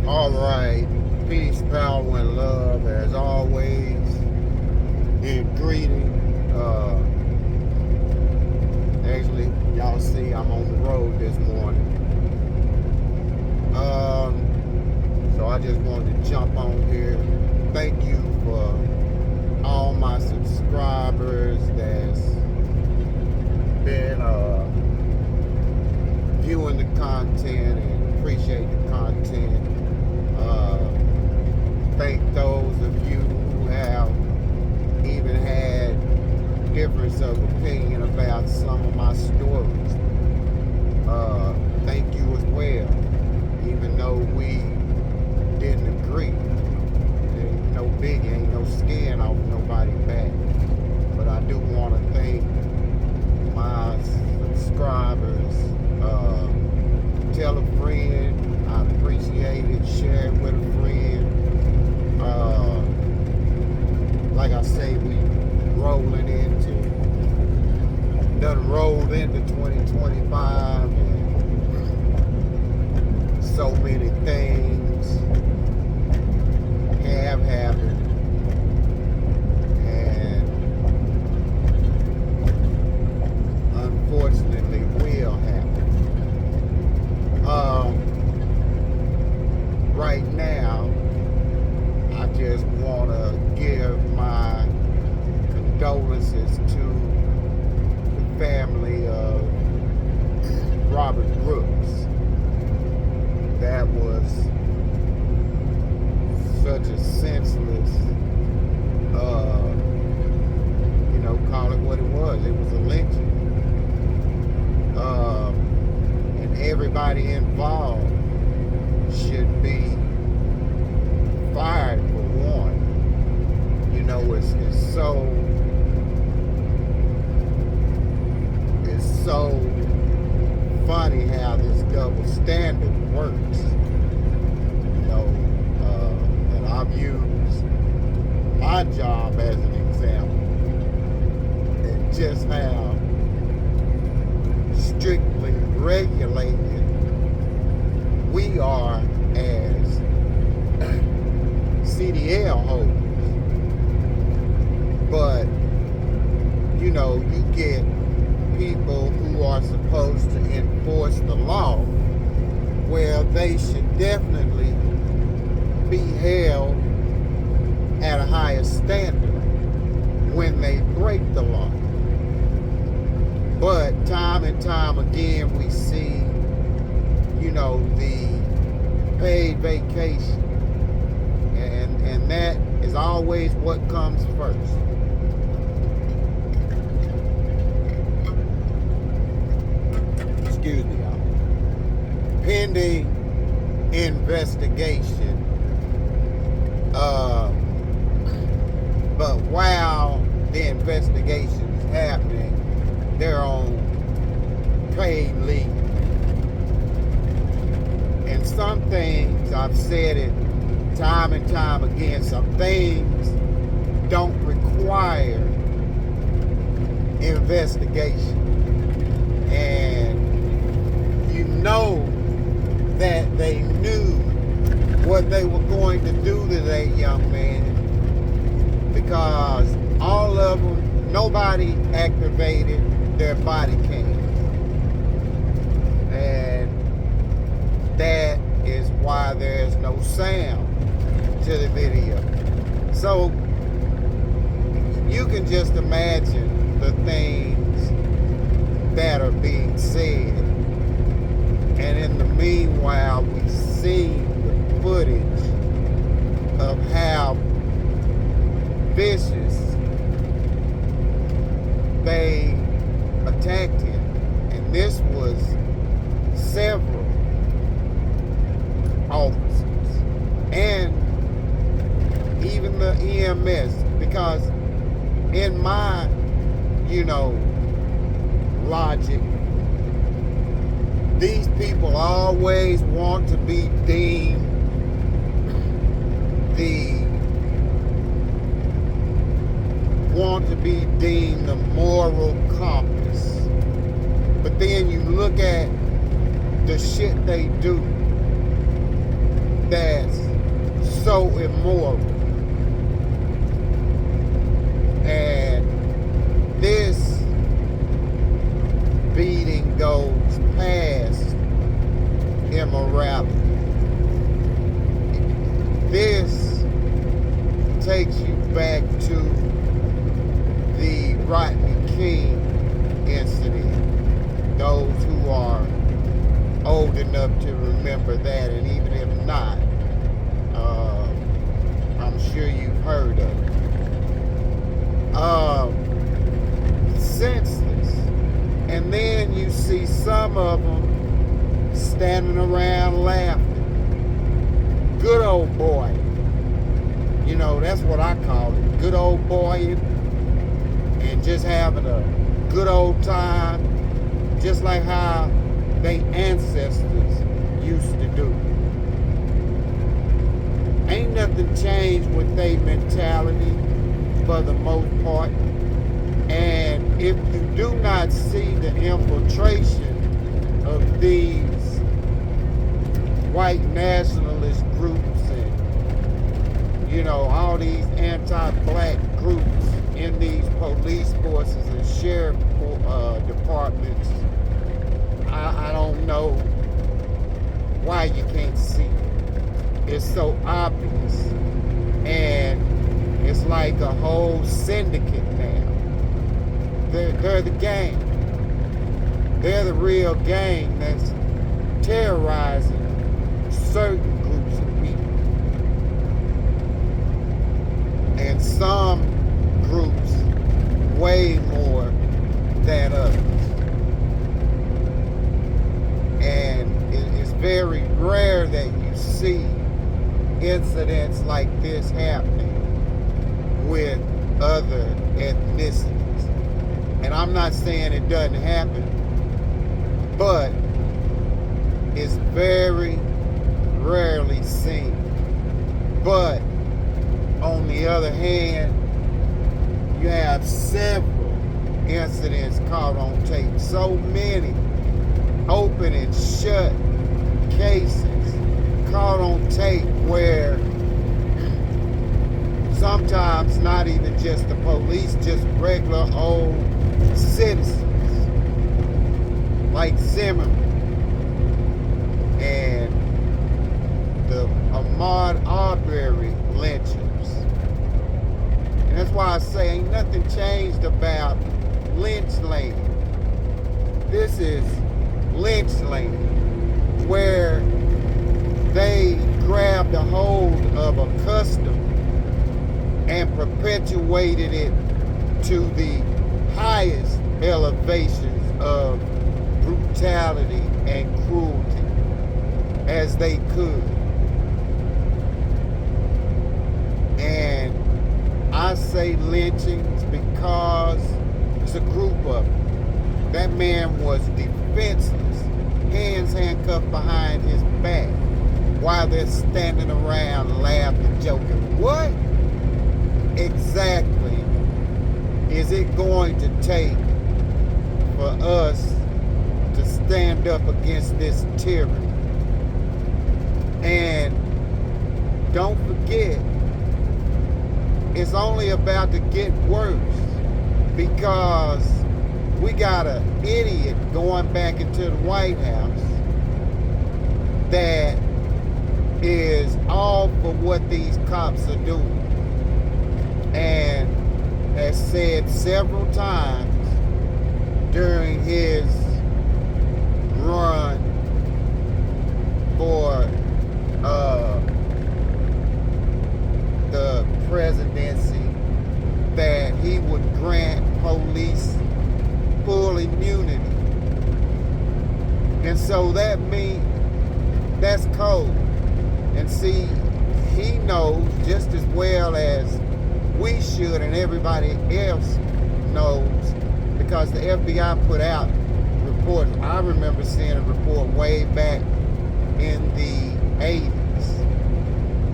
All right, peace, power, and love as always. In greeting. Actually, y'all see I'm on the road this morning. So I just wanted to jump on here. Thank you for all my subscribers that's been viewing the content and appreciate the content. Thank those of you who have even had difference of opinion about some of my stories. Thank you as well, even though we didn't agree. Ain't no biggie, ain't no skin off nobody's back. But I do want to thank my subscribers. Tell a friend, I appreciate it. Share it with a friend. Like I say, we done rolled into 2025, and so many things have happened, and unfortunately will happen. Right now, I just want to give my condolences to the family of Robert Brooks. That was such a senseless, call it what it was. It was a lynching. And everybody involved should be fired for one. It's so funny how this double standard works. And I've used my job as an example, and just how strictly regulated we are as CDL holders. But you get people who are supposed to enforce the law, where they should definitely be held at a higher standard when they break the law. But time and time again, we see, the paid vacation, and that is always what comes first. Excuse me, y'all. Pending investigation. But while the investigation is happening, they're on paid leave. And some things, I've said it time and time again, some things don't require investigation. And that they knew what they were going to do to that young man, because all of them, nobody activated their body cam. And that is why there's no sound to the video. So you can just imagine the things that are being said. And in the meanwhile, we see the footage of how vicious they attacked him. And this was several officers and even the EMS, because in my, logic, these people always want to be deemed the moral compass. But then you look at the shit they do, that's so immoral. And this beating goes past immorality. This takes you back to the Rodney King incident. Those who are old enough to remember that, and even if not, I'm sure you've heard of it. Senseless. And then you see some of them standing around laughing. Good old boy. You know, that's what I call it. Good old boy. And just having a good old time. Just like how they ancestors used to do. Ain't nothing changed with their mentality for the most part. And if you do not see the infiltration of these white nationalist groups and, you know, all these anti-black groups in these police forces and sheriff departments, I don't know why you can't see it. It's so obvious. And it's like a whole syndicate now. They're the gang. They're the real gang that's terrorizing certain groups of people. And some groups way more than others. And it's very rare that you see incidents like this happening with other ethnicities. And I'm not saying it doesn't happen, but it's very rarely seen. But on the other hand, you have several incidents caught on tape. So many open and shut cases caught on tape where sometimes not even just the police, just regular old citizens like Zimmerman and the Ahmaud Arbery lynchings. And that's why I say ain't nothing changed about lynch lane. This is lynch lane, where they grabbed a hold of a custom and perpetuated it to the highest elevations of brutality and cruelty as they could. And I say lynchings because it's a group of them. That man was defenseless, hands handcuffed behind his back, while they're standing around laughing, joking. What exactly is it going to take for us to stand up against this tyranny? And don't forget, it's only about to get worse, because we got an idiot going back into the White House that is all for what these cops are doing, and has said several times during his run for the presidency that he would grant police full immunity. And so that means that's cold. And see, he knows just as well as we should, and everybody else knows, because the FBI put out reports. I remember seeing a report way back in the 80s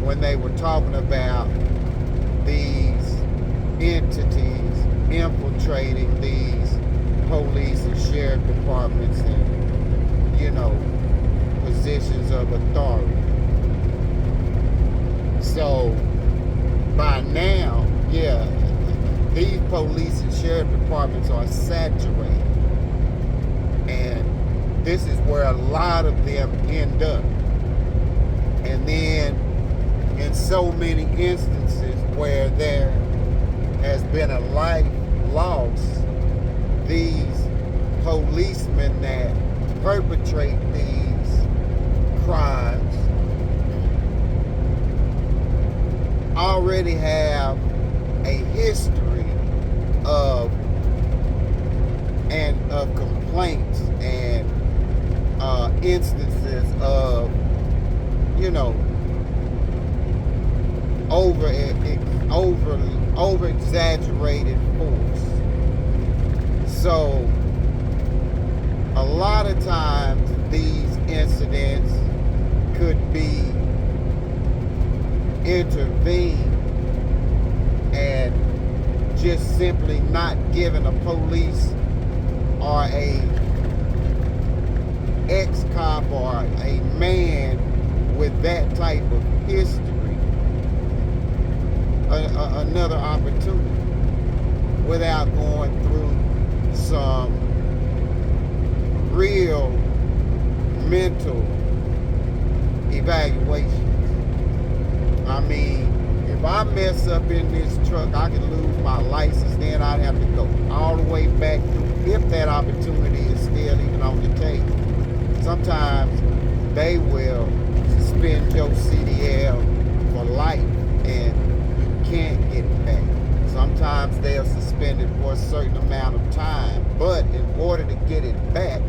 when they were talking about these entities infiltrating these police and sheriff departments and, you know, positions of authority. So by now, yeah, these police and sheriff departments are saturated. And this is where a lot of them end up. And then in so many instances where there has been a life lost, these policemen that perpetrate these crimes already have a history of complaints and instances of, you know, over exaggerated force. So a lot of times these incidents could be intervened and just simply not giving a police or a ex-cop or a man with that type of history another opportunity without going through some real mental evaluations. I mean, if I mess up in this truck, I can lose my license, then I'd have to go all the way back through, if that opportunity is still even on the table. Sometimes they will suspend your CDL for life and you can't get it back. Sometimes they'll suspend it for a certain amount of time, but in order to get it back,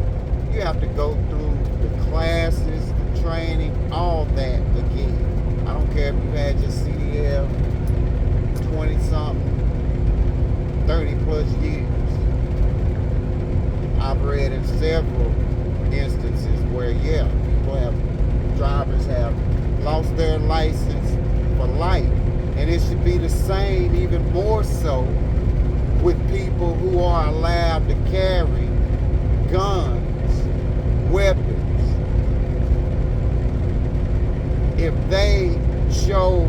you have to go through the classes, the training, all that again. I don't care if you had your CDL 20-something, 30 plus years. I've read in several instances where, yeah, drivers have lost their license for life. And it should be the same, even more so, with people who are allowed to carry guns, weapons. If they show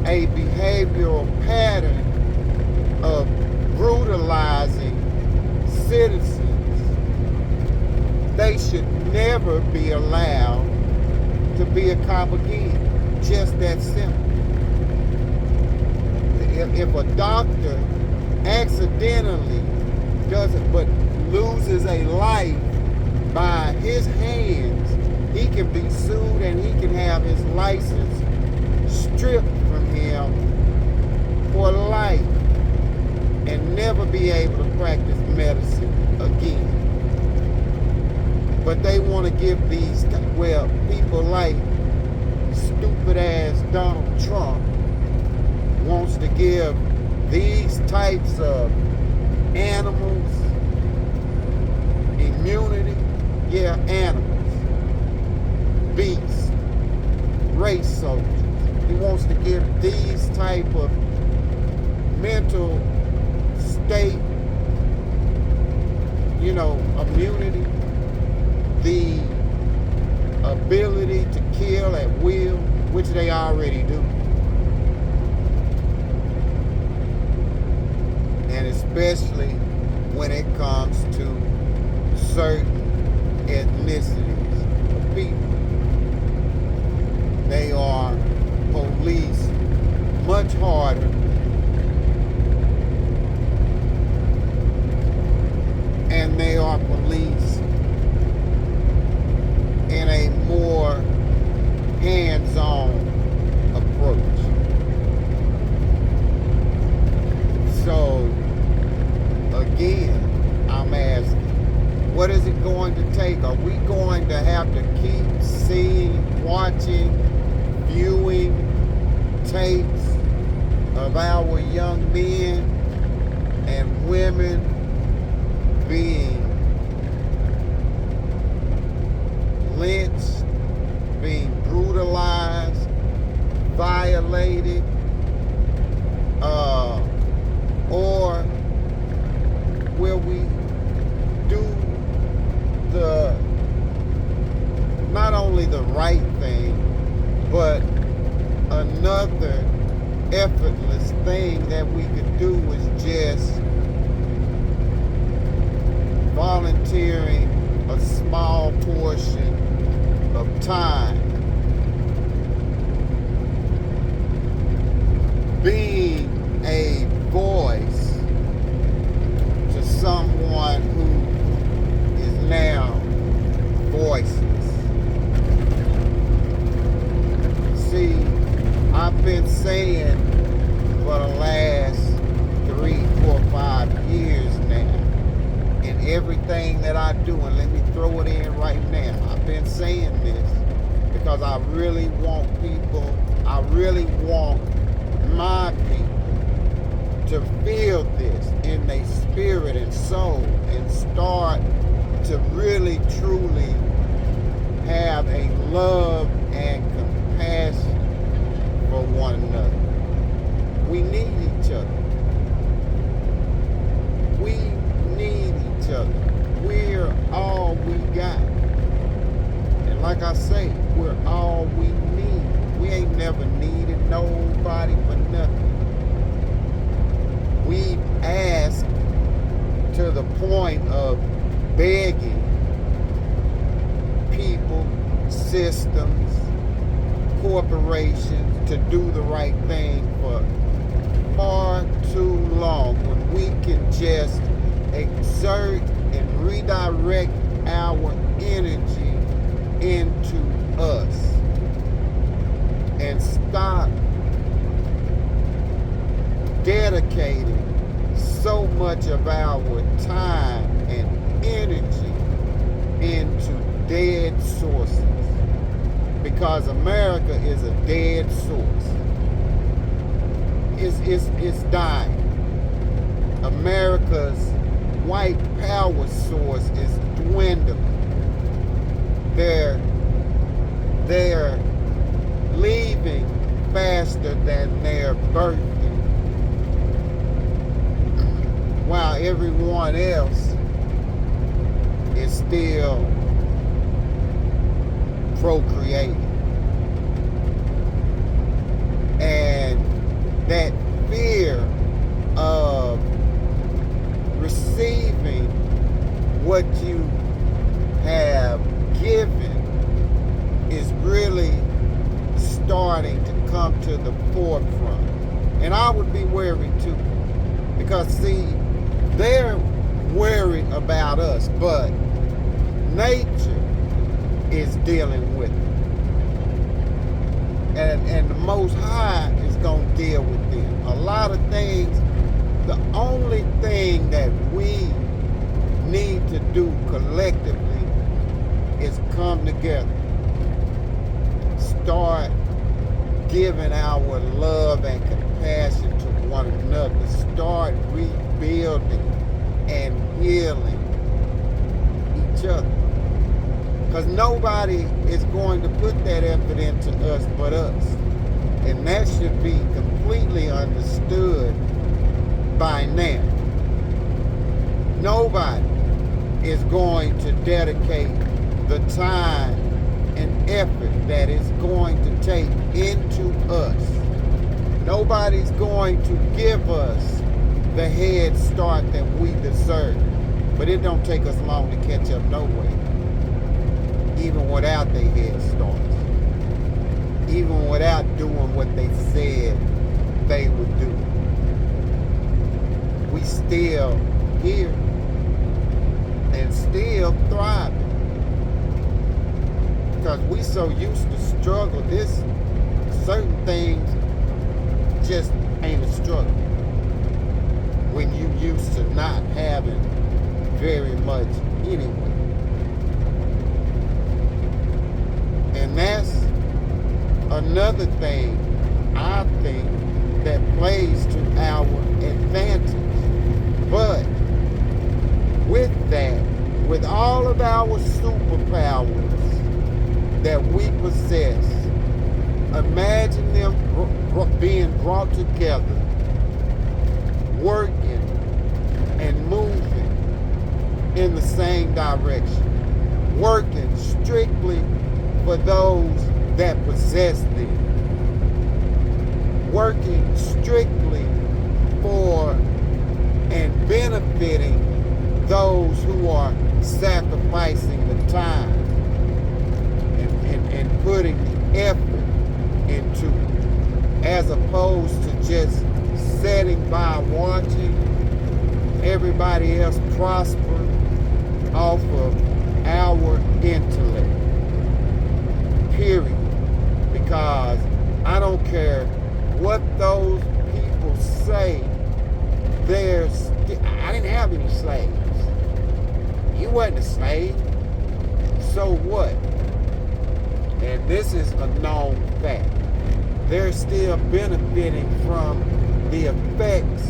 a behavioral pattern of brutalizing citizens, they should never be allowed to be a cop again. Just that simple. If a doctor accidentally doesn't, but loses a life by his hands, he can be sued and he can have his license stripped from him for life and never be able to practice medicine again. But they want to give these, well, people like stupid ass Donald Trump wants to give these types of animals immunity. Yeah, animals, beasts, race soldiers. He wants to give these type of mental state, you know, immunity, the ability to kill at will, which they already do. And especially when it comes to certain ethnicities of people. They are policed much harder and they are policed in a more hands-on approach. So again, I'm asking, what is it going to take? Are we going to have to keep seeing, watching, viewing tapes of our young men and women being lynched, being brutalized, violated, or will we do not only the right thing, but another effortless thing that we could do is just volunteering a small portion of time, being a voice to someone who is now voiceless. See, I've been saying for the last 3, 4, 5 years now, in everything that I do, and let me throw it in right now, I've been saying this because I really want people, I really want my people to feel this in their spirit and soul and start to really truly have a love and compassion for one another. We need each other. We need each other. We're all we got. And like I say, we're all we need. We ain't never needed nobody for nothing. We've asked to the point of begging people, systems, corporations to do the right thing for far too long, when we can just exert and redirect our energy into us and stop dedicating so much of our time and energy into dead sources, because America is a dead source. It's dying. America's white power source is dwindling. They're leaving faster than they're birthing, while everyone else is still procreating. And that fear of receiving what you have given is really starting to come to the forefront. And I would be worried too, because see, they're worried about us, but nature is dealing with it. And the Most High is going to deal with them. A lot of things, the only thing that we need to do collectively is come together. Start giving our love and compassion to one another. Start rebuilding and healing each other. Because nobody is going to put that effort into us but us. And that should be completely understood by now. Nobody is going to dedicate the time and effort that it's going to take into us. Nobody's going to give us the head start that we deserve. But it don't take us long to catch up no way. Even without their head starts. Even without doing what they said they would do. We still here and still thriving. Because we so used to struggle. This certain things just ain't a struggle. When you used to not having very much anyway. And that's another thing I think that plays to our advantage. But with that, with all of our superpowers that we possess, imagine them being brought together, working and moving in the same direction, working strictly for those that possess them. working strictly for and benefiting those who are sacrificing the time and putting effort into it, as opposed to just sitting by watching everybody else prosper off of our intellect. Period. Because I don't care what those people say, I didn't have any slaves. You wasn't a slave. So what? And this is a known fact. They're still benefiting from the effects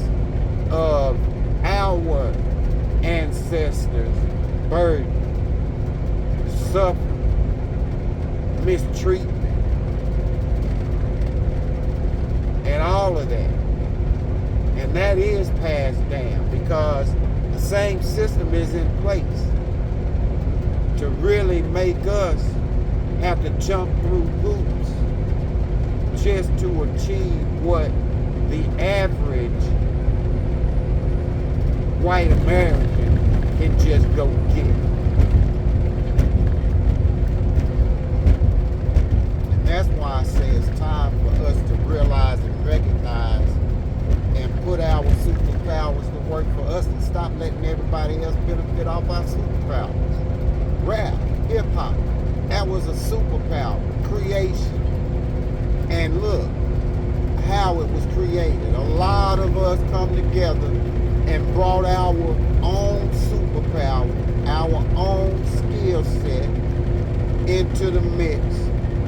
of our ancestors' burden, suffering, mistreatment, and all of that. And that is passed down because the same system is in place to really make us have to jump through hoops just to achieve what the average white American can just go get. And that's why I say it's time for us to realize and recognize and put our superpowers to work for us and stop letting everybody else benefit off our superpowers. Rap, hip-hop, that was a superpower, creation. And look how it was created. A lot of us come together and brought our own superpower, our own skill set into the mix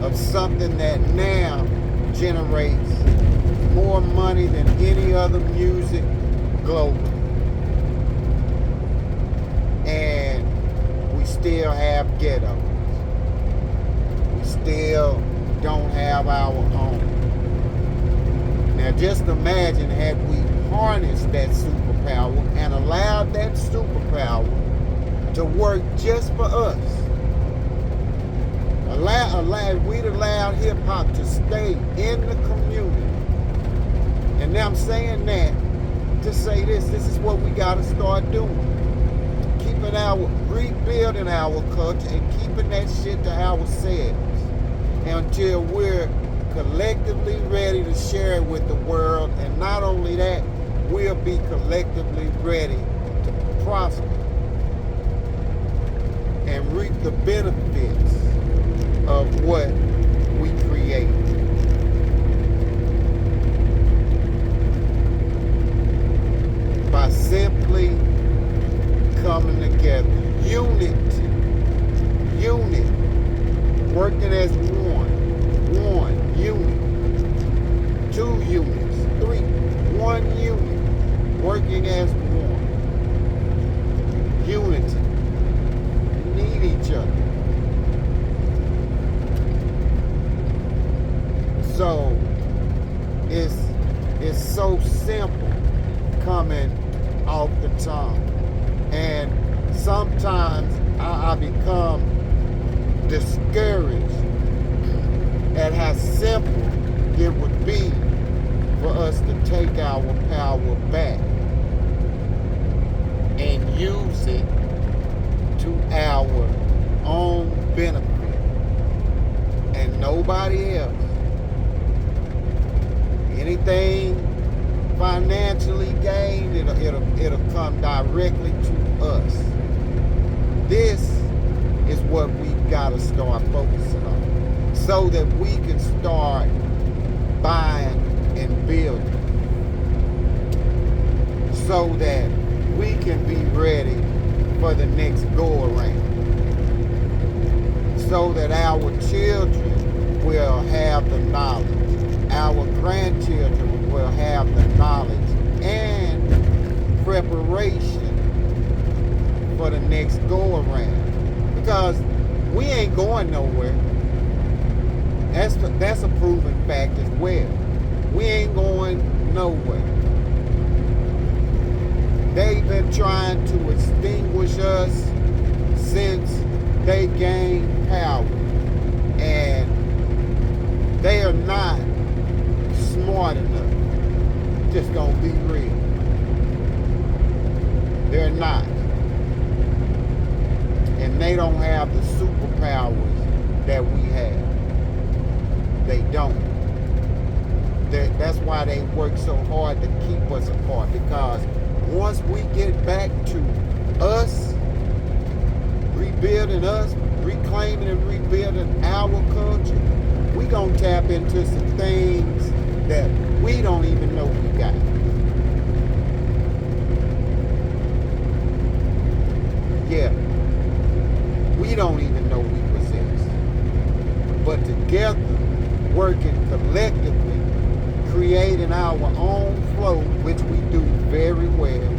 of something that now generates more money than any other music globally. And we still have ghettos. We still don't have our own. Now just imagine had we harnessed that superpower and allowed that superpower to work just for us. We'd allowed hip-hop to stay in the community. And now I'm saying that to say this is what we gotta start doing. Rebuilding our culture and keeping that shit to ourselves until we're collectively ready to share it with the world. And not only that, we'll be collectively ready to prosper and reap the benefits of what we create. By simply coming together. Unity. Working as one. Unit. 2 units. 3. 1 unit. Working as one. Unity. We need each other. So it's so simple coming off the tongue. And sometimes I become discouraged at how simple it would be for us to take our power back and use it to our own benefit and nobody else. Anything financially gained, it'll come directly to us. This is what we've got to start focusing on so that we can start buying and building, so that we can be ready for the next go around, so that our children will have the knowledge, our grandchildren will have the knowledge and preparation for the next go around, because we ain't going nowhere. That's a proven fact as well. We ain't going nowhere. They've been trying to extinguish us since they gained power, and they are not smart smart enough. Just gonna be real. They're not. And they don't have the superpowers that we have. They don't. That's why they work so hard to keep us apart. Because once we get back to us, rebuilding us, reclaiming and rebuilding our culture, we gonna tap into some things that we don't even know we got. Yeah, we don't even know we possess. But together, working collectively, creating our own flow, which we do very well,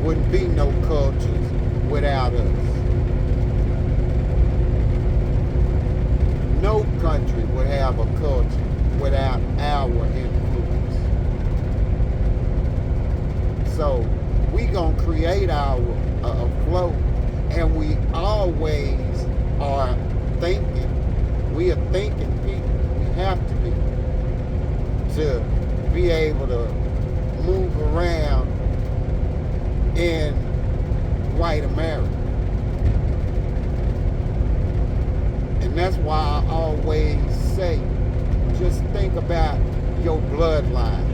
wouldn't be no cultures without us. No country would have a culture without our influence. So we gonna create our flow, and we always are thinking. We are thinking people. We have to be able to move around in white America. And that's why I always say, just think about your bloodline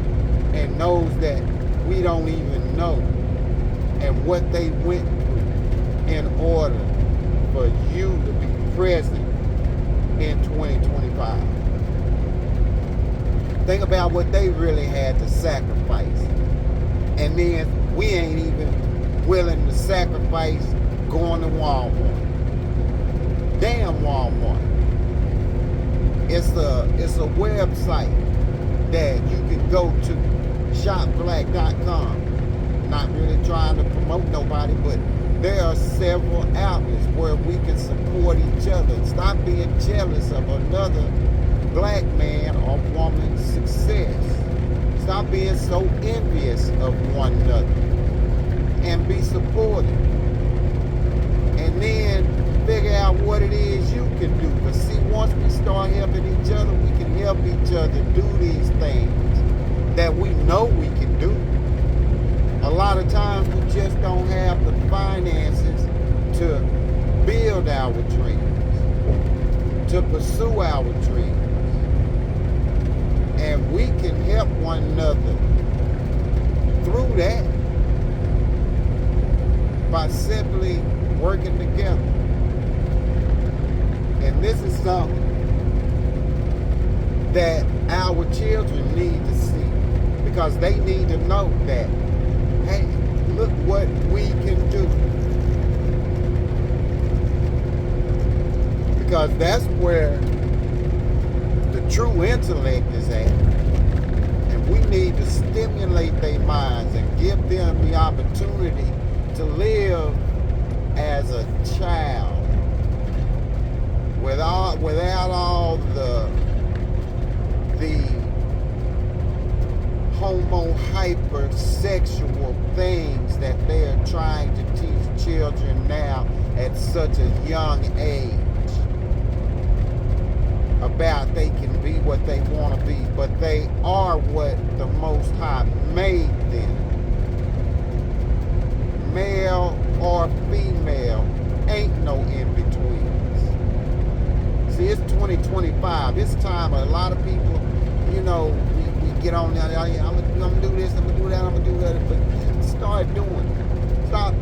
and those that we don't even know and what they went through in order for you to be present in 2025. Think about what they really had to sacrifice. And then we ain't even willing to sacrifice going to Walmart. Damn Walmart. It's a website that you can go to, shopblack.com. Not really trying to promote nobody, but there are several outlets where we can support each other. Stop being jealous of another black man or woman's success. Stop being so envious of one another and be supportive. And then figure out what it is you can do. But see, once we start helping each other, we can help each other do these things that we know we can do. A lot of times we just don't have the finances to build our dreams, to pursue our dreams. And we can help one another through that by simply working together. And this is something that our children need to see, because they need to know that, hey, look what we can do. Because that's where the true intellect is at. And we need to stimulate their minds and give them the opportunity to live as a child without all the homo-hypersexual things that they're trying to teach children now at such a young age about they can be what they want to be, but they are what the Most High made them. Male or female, ain't no in-betweens. See, it's 2025. It's time a lot of people, you know, we get on there, I'm gonna do this, I'm gonna do that, I'm gonna do that, but start doing it. Stop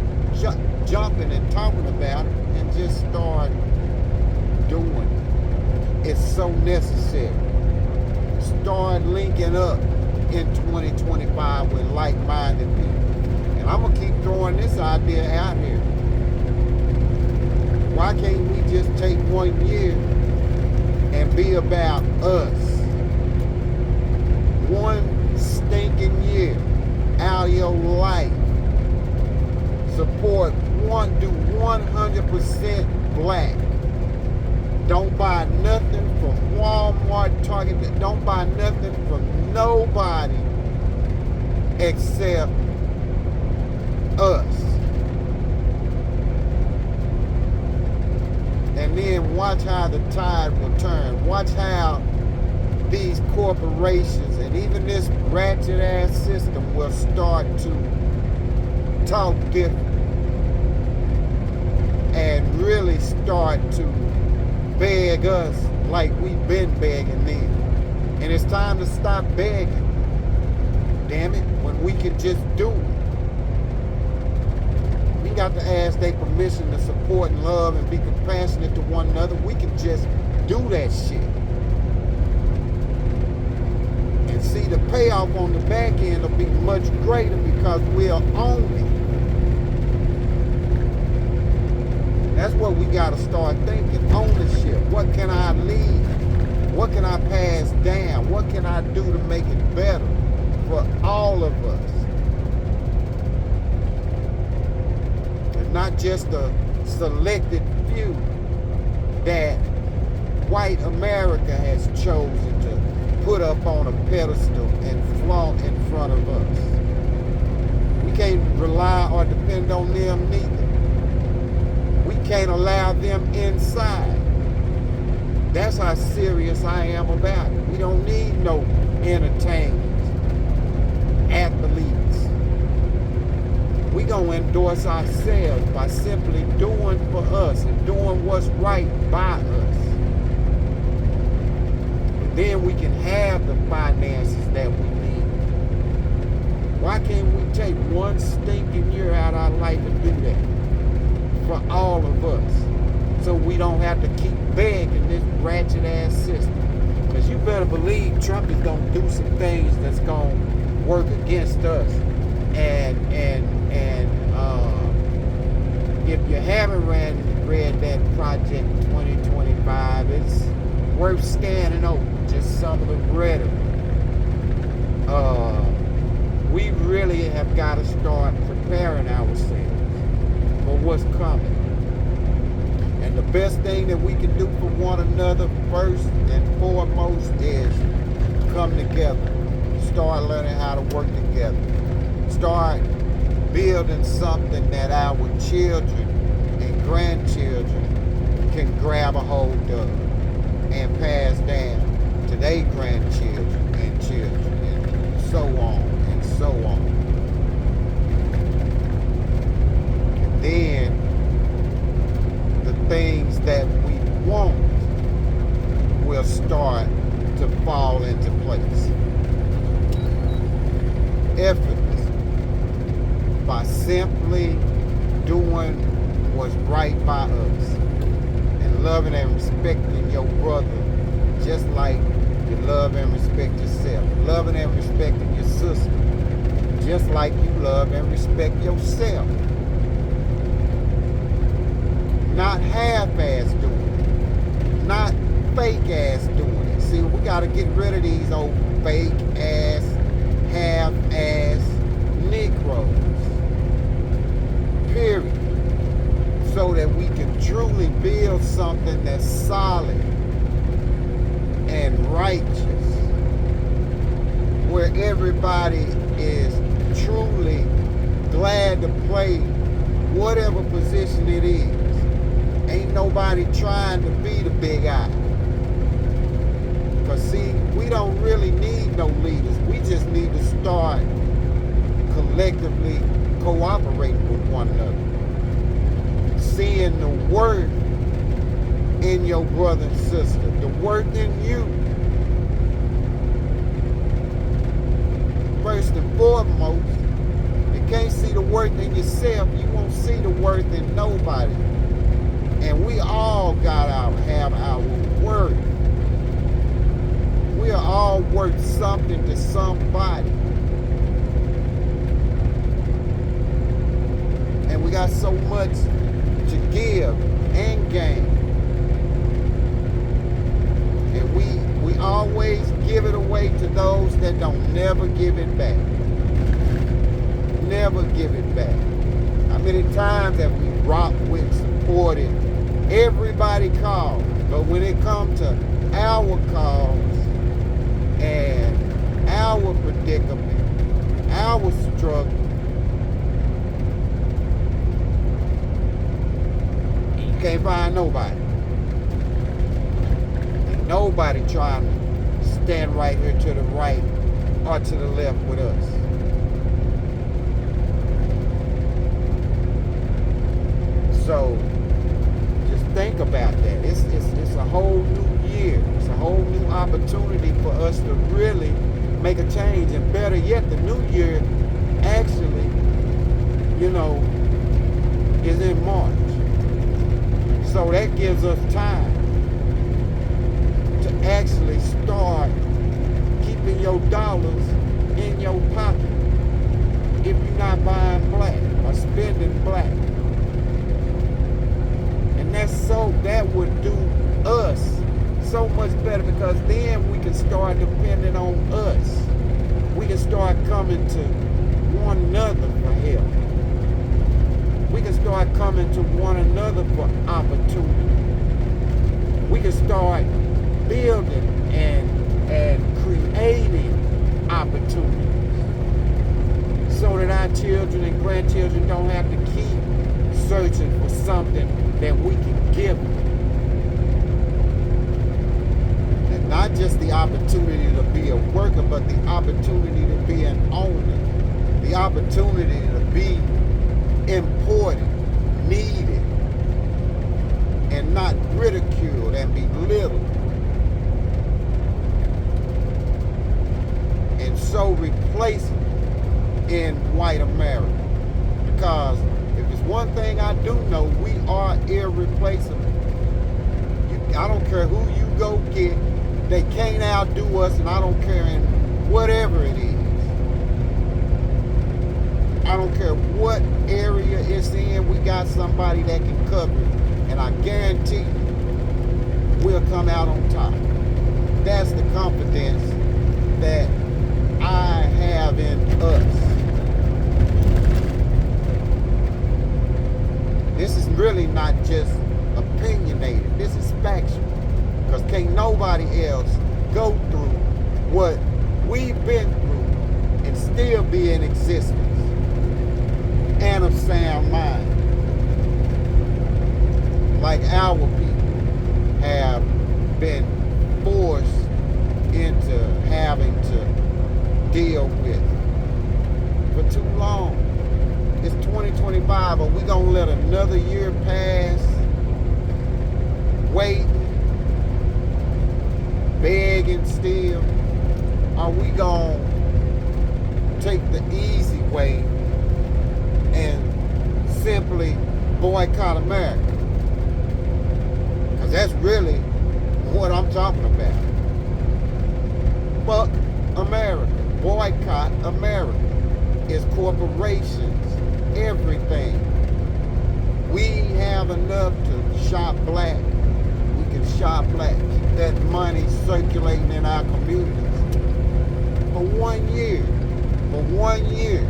jumping and talking about it and just start doing it. It's so necessary. Start linking up in 2025 with like-minded people. And I'm gonna keep throwing this idea out here. Why can't we just take 1 year and be about us? 1 stinking year out of your life. Support do 100% black. Don't buy nothing from Walmart, Target. Don't buy nothing from nobody except us. And then watch how the tide will turn. Watch how these corporations and even this ratchet ass system will start to talk different and really start to beg us like we've been begging them. And it's time to stop begging. Damn it, when we can just do it. We got to ask their permission to support and love and be compassionate to one another. We can just do that shit. And see, the payoff on the back end will be much greater because we'll own it. That's what we got to start thinking. Ownership. What can I leave? What can I pass down? What can I do to make it better for all of us? And not just a selected few that white America has chosen to put up on a pedestal and flaunt in front of us. We can't rely or depend on them neither. We can't allow them inside. That's how serious I am about it. We don't need no entertainment, athletes. We gonna endorse ourselves by simply doing for us and doing what's right by us. And then we can have the finances that we need. Why can't we take one stinking year out of our life and do that for all of us? So we don't have to keep begging this ratchet ass system. Because you better believe Trump is going to do some things that's going to work against us. And if you haven't read that Project 2025, it's worth scanning over just some of the rhetoric. We really have got to start preparing ourselves for what's coming. And the best thing that we can do for one another first and foremost is come together. Start learning how to work together. Start building something that our children and grandchildren can grab a hold of and pass down to their grandchildren and children and so on and so on. And then things that we want will start to fall into place. Effortless. By simply doing what's right by us and loving and respecting your brother just like you love and respect yourself. Loving and respecting your sister just like you love and respect yourself. Not half-ass doing it. Not fake-ass doing it. See, we got to get rid of these old fake-ass, half-ass Negroes. Period. So that we can truly build something that's solid and righteous. Where everybody is truly glad to play whatever position it is. Ain't nobody trying to be the big eye. Because see, we don't really need no leaders. We just need to start collectively cooperating with one another. Seeing the worth in your brother and sister. The worth in you. First and foremost, if you can't see the worth in yourself, you won't see the worth in nobody. And we all have our worth. We are all worth something to somebody. And we got so much to give and gain. And we always give it away to those that don't never give it back. Never give it back. How many times have we rocked with, supported, everybody calls, but when it comes to our cause and our predicament, our struggle, you can't find nobody. And nobody trying to stand right here to the right or to the left with us. So just think about that. It's a whole new year. It's a whole new opportunity for us to really make a change. And better yet, the new year actually, is in March. So that gives us time to actually start keeping your dollars in your pocket if you're not buying black or spending black. And that would do us so much better, because then we can start depending on us. We can start coming to one another for help. We can start coming to one another for opportunity. We can start building and creating opportunities so that our children and grandchildren don't have to keep searching for something that we can give them. And not just the opportunity to be a worker, but the opportunity to be an owner. The opportunity to be important, needed, and not ridiculed and belittled. And so replaceable in white America. Because if it's one thing I do know, we are irreplaceable. I don't care who you go get, they can't outdo us, and I don't care in whatever it is. I don't care what area it's in, we got somebody that can cover it. And I guarantee you, we'll come out on top. That's the confidence that I have in us. This is really not just opinionated. This is factual. Because can't nobody else go through what we've been through and still be in existence and of sound mind. Like our people have been forced into having to deal with for too long. It's 2025, but we gonna let another year pass waiting, begging still? Are we gonna take the easy way and simply boycott America? Because that's really what I'm talking about. Fuck America. Boycott America. It's corporations, everything. We have enough to shop black. We can shop black. Keep that money circulating in our communities. For 1 year. For 1 year.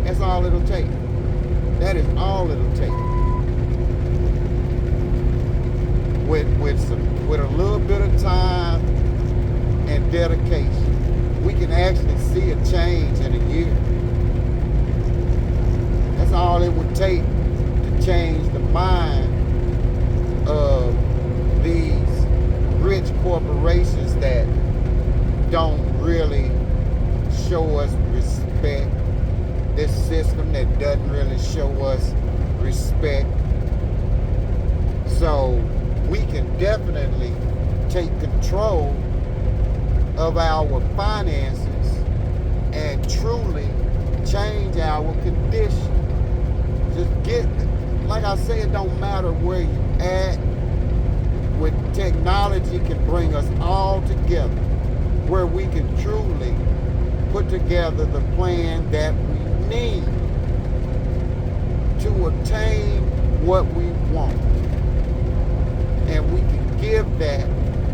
That's all it'll take. That is all it'll take. With a little bit of time and dedication, we can actually see a change in a year. That's all it would take to change the mind of these rich corporations that don't really show us respect. This system that doesn't really show us respect. So we can definitely take control of our finances and truly change our condition. Just get, like I say, it don't matter where you at. With technology can bring us all together, where we can truly put together the plan that we need to obtain what we want. And we can give that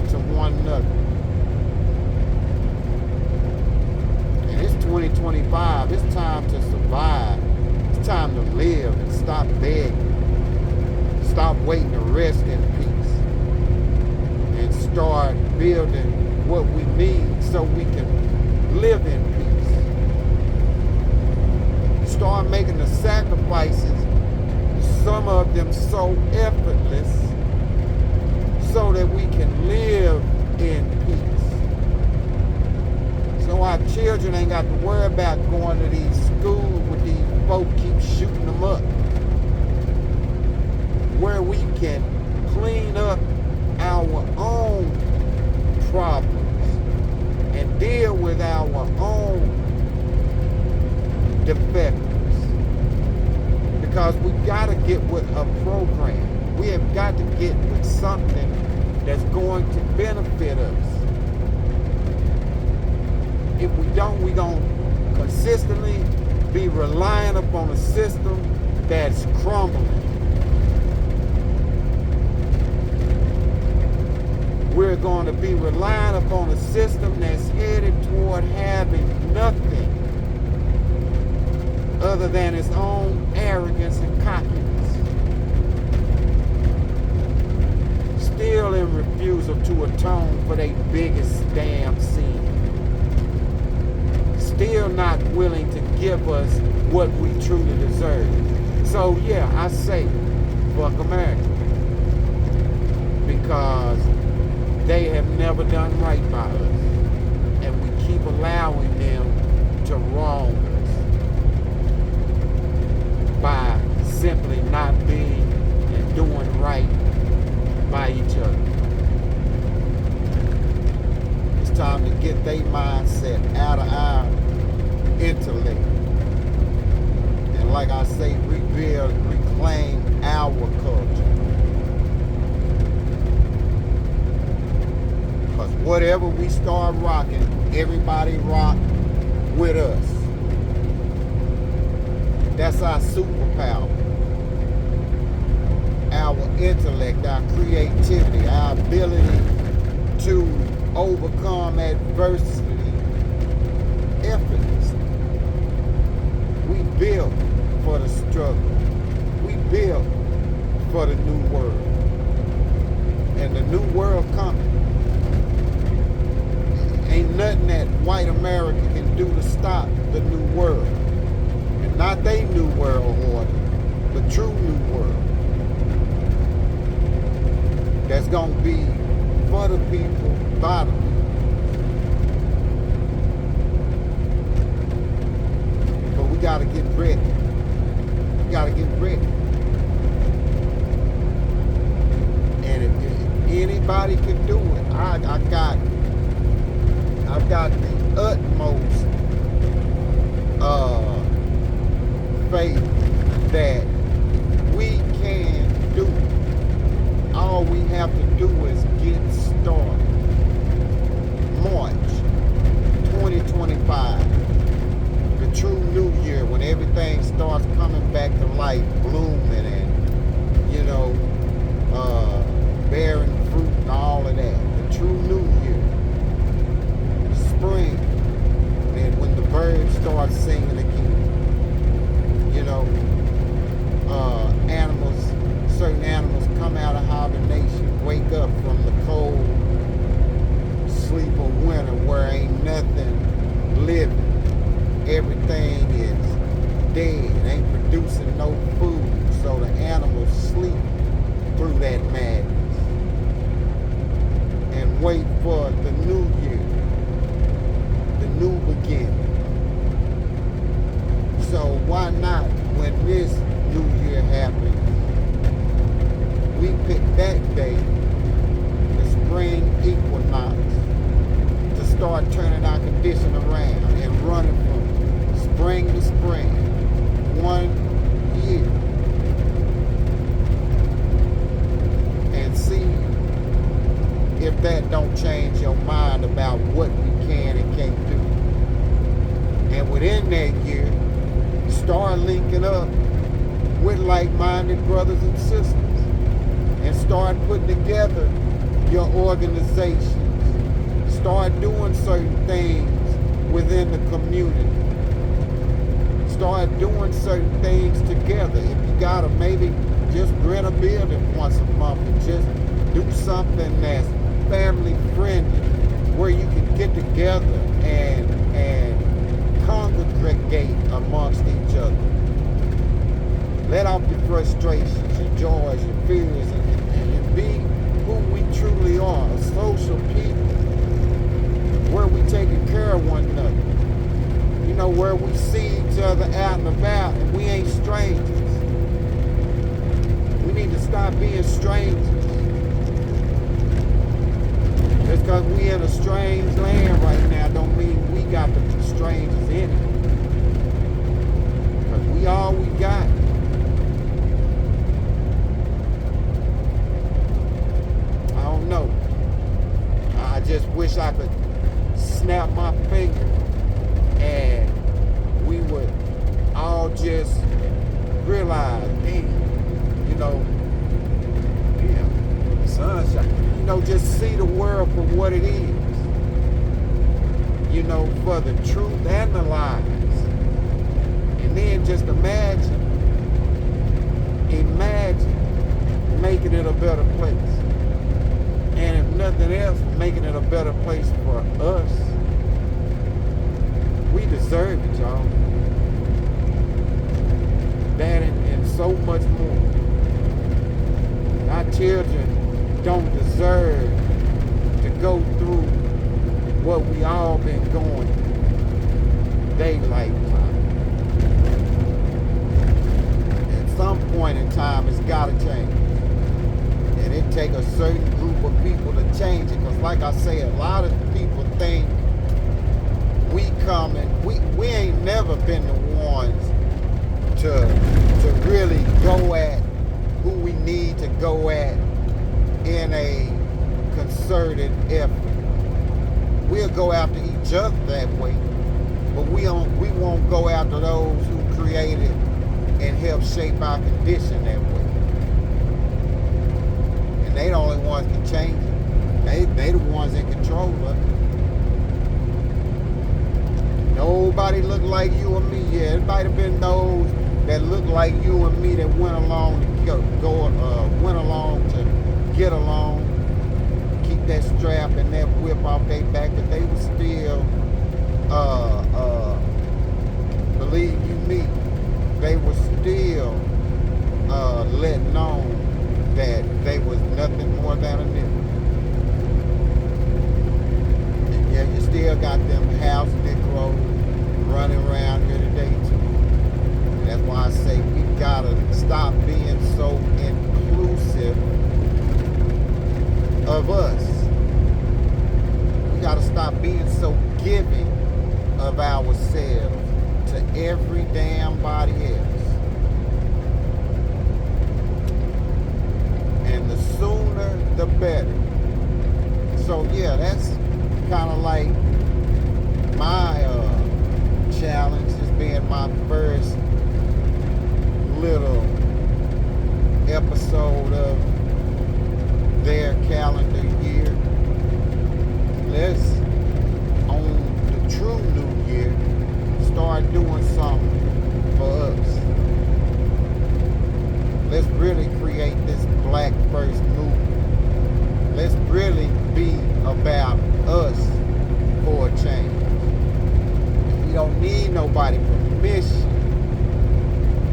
to one another. And it's 2025. It's time to survive. It's time to live and stop begging. Stop waiting to rest in peace. And start building what we need so we can live in peace. Start making the sacrifices, some of them so effortless, so that we can live in peace. children ain't got to worry about going to these schools with these folk keep shooting them up. Where we can clean up our own problems and deal with our own defectors. Because we got to get with a program. We have got to get with something that's going to benefit us. If we don't, we're going to consistently be relying upon a system that's crumbling. We're going to be relying upon a system that's headed toward having nothing other than its own arrogance and cockiness. Still in refusal to atone for their biggest damn sin. Still not willing to give us what we truly deserve. So yeah, I say, fuck America. Because they have never done right by us. And we keep allowing them to wrong us by simply not being and doing right by each other. It's time to get their mindset out of our intellect. And like I say, rebuild, reclaim our culture. Because whatever we start rocking, everybody rock with us. That's our superpower. Our intellect, our creativity, our ability to overcome adversity effortlessly. We built for the struggle. We built for the new world. And the new world coming. Ain't nothing that white America can do to stop the new world. And not they new world order, but true new world. That's going to be for the people, by the people. But we got to get ready. We got to get ready. And if anybody can do it, I've got the utmost faith that we can do it. All we have to do is get started. March 2025, the true new year, when everything starts coming back to life, blooming and, you know, bearing fruit and all of that. The true new year. Spring, and when the birds start singing again, you know, certain animals come out of hibernation, wake up from the cold sleep of winter where ain't nothing living. Everything is dead, ain't producing no food, so the animals sleep through that madness and wait for the new year. New beginning. So why not, when this new year happens, we pick that day, the spring equinox, to start turning our condition around and running from spring to spring, 1 year, and see if that don't change your mind about what we can and can't do. And within that year, start linking up with like-minded brothers and sisters and start putting together your organizations. Start doing certain things within the community. Start doing certain things together. If you gotta maybe just rent a building once a month and just do something that's family friendly, where you can get together and congregate amongst each other. Let off your frustrations, your joys, your fears, and be who we truly are, a social people, where we taking care of one another. where we see each other out and about, and we ain't strangers. We need to stop being strangers. Just because we in a strange land right now don't mean we got to be strangers in it. Because we all we got. I don't know. I just wish I could snap my finger and we would all just realize, damn, sunshine. Just see the world for what it is. For the truth and the lies. And then just imagine making it a better place. And if nothing else, making it a better place for us. We deserve it, y'all. That and so much more. Our children don't deserve to go through what we all been going through. They lifetime. At some point in time, it's got to change. And it take a certain group of people to change it. Because like I say, a lot of people think we ain't never been the ones to really go at who we need to go at in a concerted effort. We'll go after each other that way, but we won't go after those who created and helped shape our condition that way. And they the only ones can change it. They the ones in control of it. Nobody look like you or me. Yeah, it might have been those that look like you and me that went along to get along, keep that strap and that whip off their back, but they were still, believe you me, they were still letting on that they was nothing more than a nigga. And yeah, you still got them house Negroes running around here today too. And that's why I say we gotta stop being so inclusive of us. We gotta stop being so giving of ourselves to every damn body else. And the sooner the better. So yeah, that's kind of like my challenge, as being my first little episode of their calendar year. Let's, on the true new year, start doing something for us. Let's really create this Black First movement. Let's really be about us for a change. We don't need nobody's permission.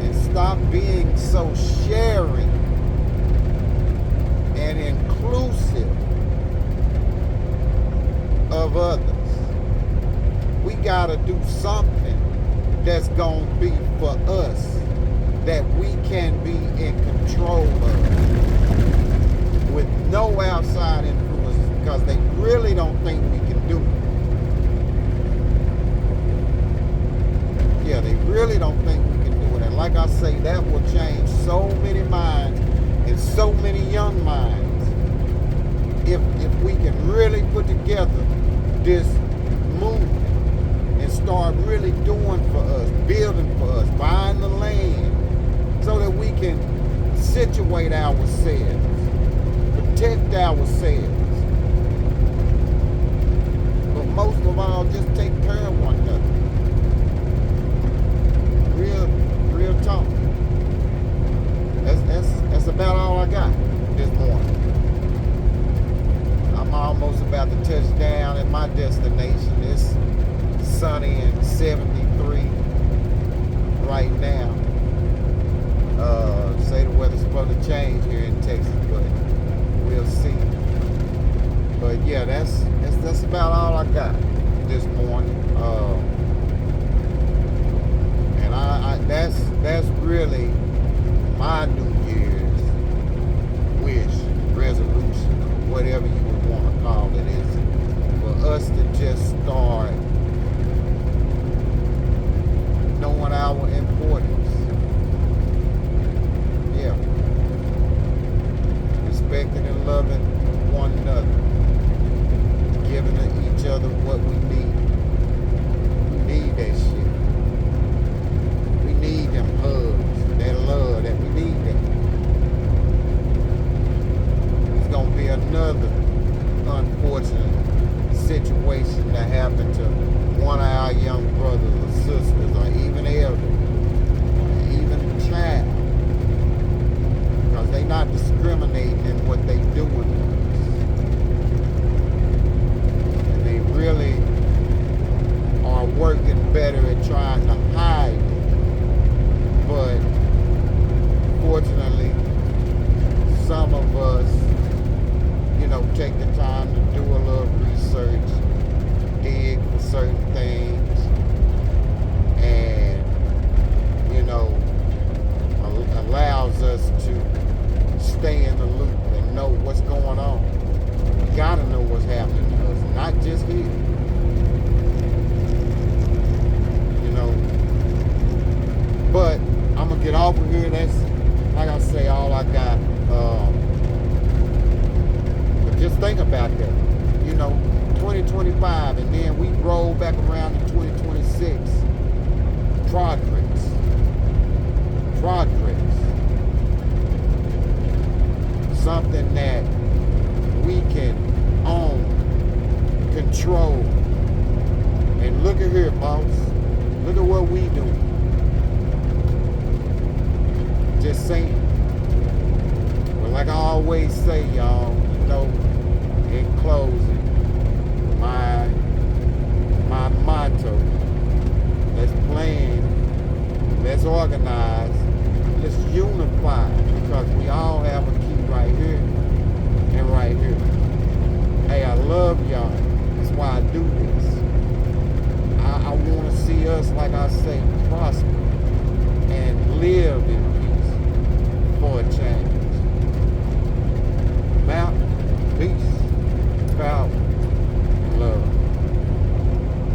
And stop being so sharing and inclusive of others. We gotta do something that's gonna be for us, that we can be in control of, with no outside influences, because they really don't think we can do it. Yeah, they really don't think we can do it. And like I say, that will change so many minds and so many young minds if we can really put together this movement and start really doing for us, building for us, buying the land, so that we can situate ourselves, protect ourselves, but most of all, just take care of one another. Real talk. That's about all I got this morning. I'm almost about to touch down at my destination. It's sunny and 73 right now. Say the weather's supposed to change here in Texas, but we'll see. But yeah, that's about all I got this morning. that's really my New Year's wish, resolution, or whatever you would want to call it, is for us to just start knowing our importance. Yeah. Respecting and loving one another. Giving each other what we need. We need that shit. We need them hugs, that love, that we need that. It's gonna be another unfortunate situation that happened to one of our young brothers or sisters, or even elder, or even a child, because they not discriminating in what they doing, and they really are working better at trying to hide it. But fortunately, some of us, take the time to do a little research, dig for certain things, and allows us to stay in the loop and know what's going on. We gotta know what's happening to us, not just here. But I'm gonna get off of here. That's, like I say, all I got. But just think about that. 2025, and then we roll back around to 2026. Progress. Something that we can own, control. And look at here, boss. Look at what we doing. Just saying. But like I always say, y'all, in closing, my motto: let's plan, let's organize, let's unify, because we all have a key right here and right here. Hey, I love y'all. That's why I do this. I want to see us, like I said,